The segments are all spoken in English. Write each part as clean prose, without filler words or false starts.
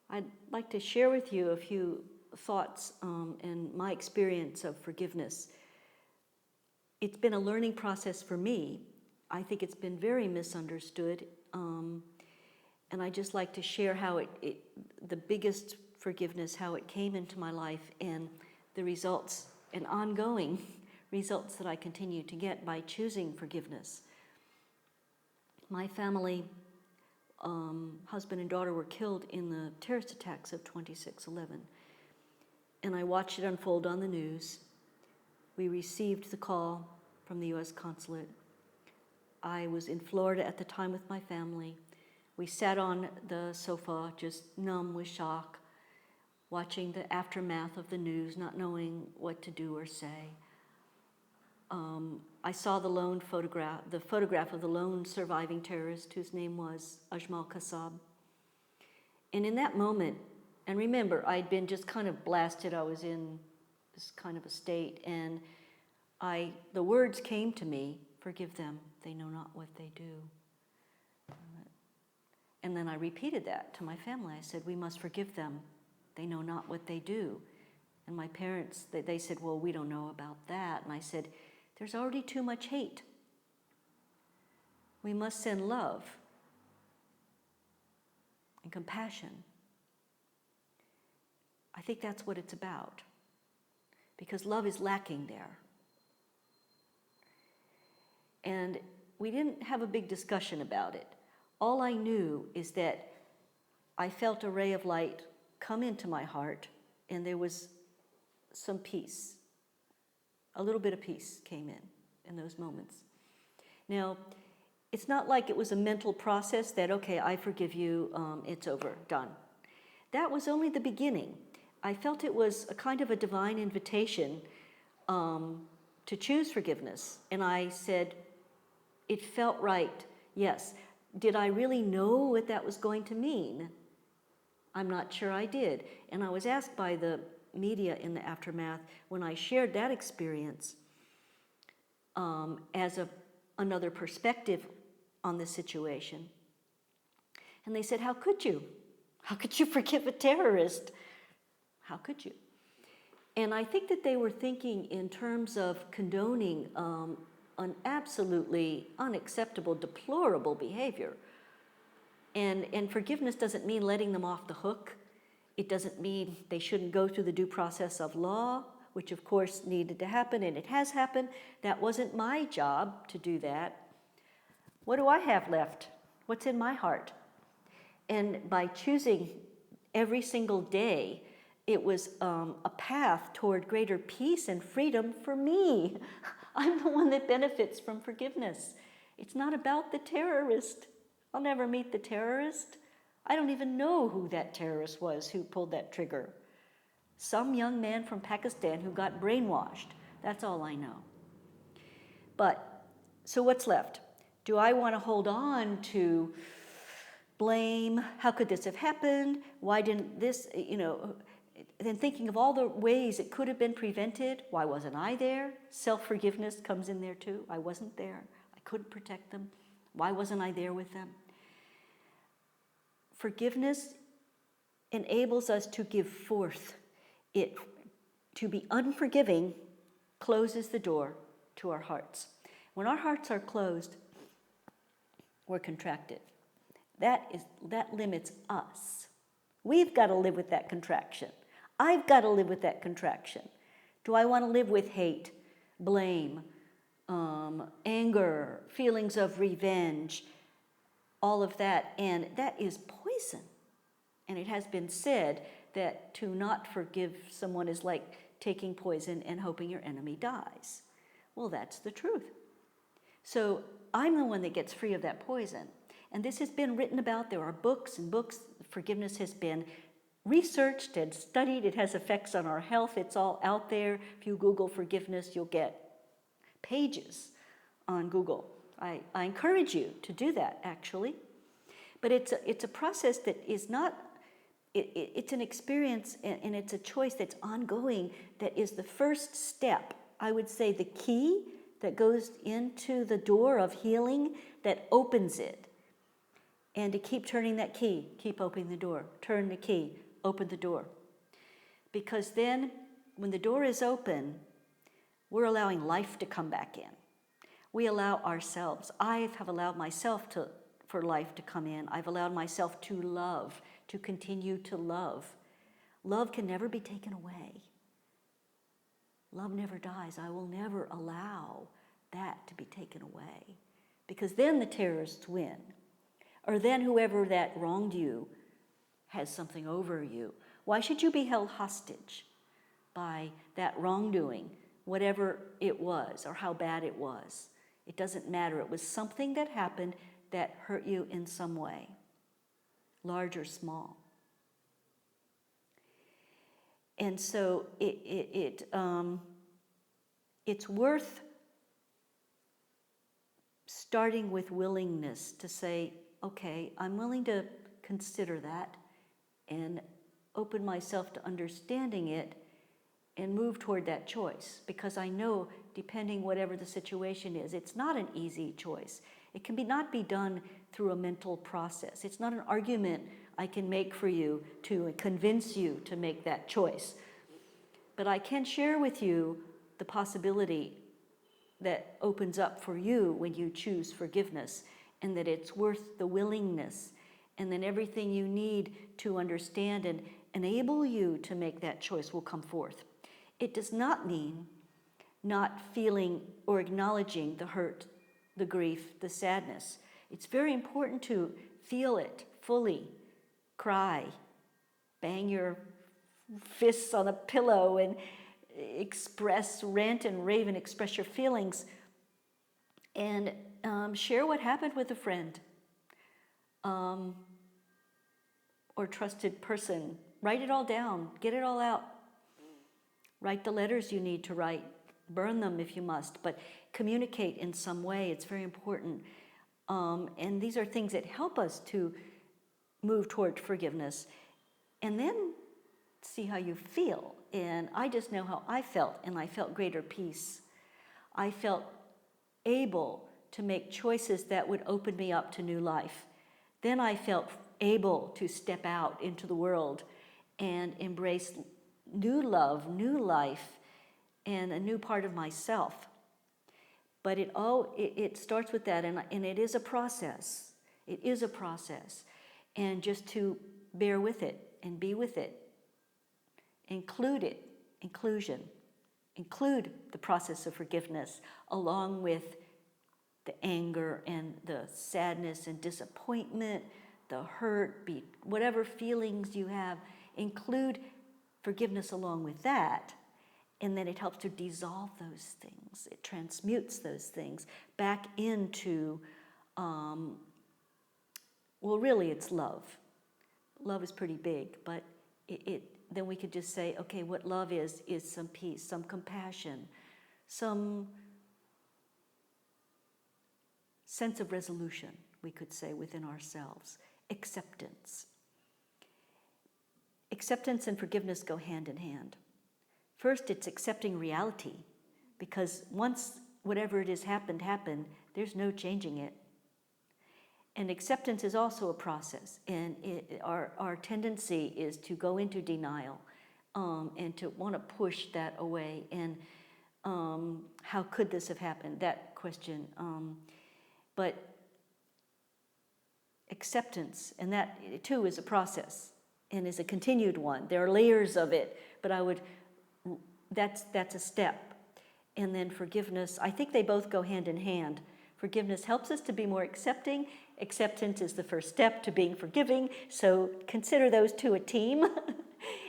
I'd like to share with you a few thoughts and my experience of forgiveness. It's been a learning process for me. I think it's been very misunderstood, and I just like to share how the biggest forgiveness, how it came into my life, and the results and ongoing results that I continue to get by choosing forgiveness. My family, husband and daughter, were killed in the terrorist attacks of 26/11, and I watched it unfold on the news. We received the call from the U.S. consulate. I was in Florida at the time with my family. We sat on the sofa, just numb with shock, watching the aftermath of the news, not knowing what to do or say. I saw the photograph of the lone surviving terrorist, whose name was Ajmal Kasab. And in that moment, and remember, I'd been just kind of blasted. I was in this kind of a state, and the words came to me, "Forgive them, they know not what they do." And then I repeated that to my family. I said, "We must forgive them, they know not what they do." And my parents, they said, "Well, we don't know about that." And I said, "There's already too much hate. We must send love and compassion." I think that's what it's about, because love is lacking there. And we didn't have a big discussion about it. All I knew is that I felt a ray of light come into my heart, and there was some peace. A little bit of peace came in those moments. Now, it's not like it was a mental process that, okay, I forgive you, it's over, done. That was only the beginning. I felt it was a kind of a divine invitation to choose forgiveness. And I said, it felt right, yes. Did I really know what that was going to mean? I'm not sure I did. And I was asked by the media in the aftermath, when I shared that experience as another perspective on the situation. And they said, how could you? How could you forgive a terrorist? How could you? And I think that they were thinking in terms of condoning an absolutely unacceptable, deplorable behavior. And forgiveness doesn't mean letting them off the hook. It doesn't mean they shouldn't go through the due process of law, which of course needed to happen, and it has happened. That wasn't my job to do that. What do I have left? What's in my heart? And by choosing every single day, it was a path toward greater peace and freedom for me. I'm the one that benefits from forgiveness. It's not about the terrorist. I'll never meet the terrorist. I don't even know who that terrorist was who pulled that trigger. Some young man from Pakistan who got brainwashed. That's all I know. But, so what's left? Do I want to hold on to blame? How could this have happened? Why didn't this, then thinking of all the ways it could have been prevented. Why wasn't I there? Self-forgiveness comes in there too. I wasn't there. I couldn't protect them. Why wasn't I there with them? Forgiveness enables us to give forth it. To be unforgiving closes the door to our hearts. When our hearts are closed, we're contracted. That limits us. We've got to live with that contraction. I've got to live with that contraction. Do I want to live with hate, blame, anger, feelings of revenge, all of that? And that is poison. And it has been said that to not forgive someone is like taking poison and hoping your enemy dies. Well, that's the truth. So I'm the one that gets free of that poison. And this has been written about. There are books and books. Forgiveness has been researched and studied. It has effects on our health. It's all out there. If you Google forgiveness, you'll get pages on Google. I encourage you to do that, actually. But it's a process that is not, it's an experience and it's a choice that's ongoing, that is the first step. I would say the key that goes into the door of healing, that opens it. And to keep turning that key, keep opening the door, turn the key, open the door. Because then, when the door is open, we're allowing life to come back in. We allow ourselves, I have allowed myself for life to come in. I've allowed myself to love, to continue to love. Love can never be taken away. Love never dies. I will never allow that to be taken away. Because then the terrorists win. Or then whoever that wronged you has something over you. Why should you be held hostage by that wrongdoing, whatever it was or how bad it was? It doesn't matter. It was something that happened that hurt you in some way, large or small. And so it's worth starting with willingness to say, okay, I'm willing to consider that and open myself to understanding it and move toward that choice. Because I know, depending whatever the situation is, it's not an easy choice. It can not be done through a mental process. It's not an argument I can make for you to convince you to make that choice. But I can share with you the possibility that opens up for you when you choose forgiveness, and that it's worth the willingness, and then everything you need to understand and enable you to make that choice will come forth. It does not mean not feeling or acknowledging the hurt, the grief, the sadness. It's very important to feel it fully, cry, bang your fists on a pillow and express, rant and rave and express your feelings, and share what happened with a friend or trusted person. Write it all down, get it all out. Write the letters you need to write, burn them if you must, but communicate in some way. It's very important. And these are things that help us to move toward forgiveness. And then see how you feel. And I just know how I felt, and I felt greater peace. I felt able to make choices that would open me up to new life. Then I felt able to step out into the world and embrace new love, new life, and a new part of myself. But it starts with that, and it is a process. It is a process. And just to bear with it and be with it. Include the process of forgiveness along with the anger and the sadness and disappointment, the hurt, whatever feelings you have. Include forgiveness along with that, and then it helps to dissolve those things. It transmutes those things back into, really it's love. Love is pretty big, but then we could just say, okay, what love is some peace, some compassion, some sense of resolution, we could say, within ourselves. Acceptance. Acceptance and forgiveness go hand in hand. First, it's accepting reality, because once whatever it is happened, there's no changing it. And acceptance is also a process, and our tendency is to go into denial and to want to push that away. And how could this have happened? That question. But acceptance, and that too is a process and is a continued one. There are layers of it, but that's a step. And then forgiveness, I think they both go hand in hand. Forgiveness helps us to be more accepting. Acceptance is the first step to being forgiving. So consider those two a team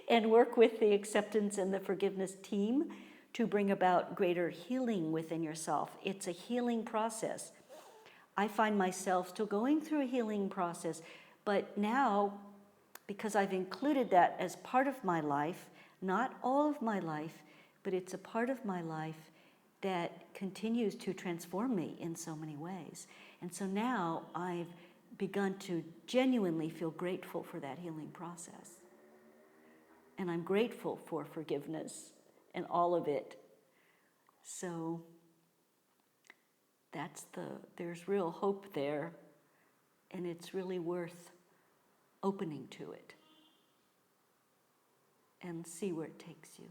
and work with the acceptance and the forgiveness team to bring about greater healing within yourself. It's a healing process. I find myself still going through a healing process, but now, because I've included that as part of my life, not all of my life, but it's a part of my life that continues to transform me in so many ways. And so now I've begun to genuinely feel grateful for that healing process. And I'm grateful for forgiveness and all of it. So there's real hope there. And it's really worth opening to it and see where it takes you.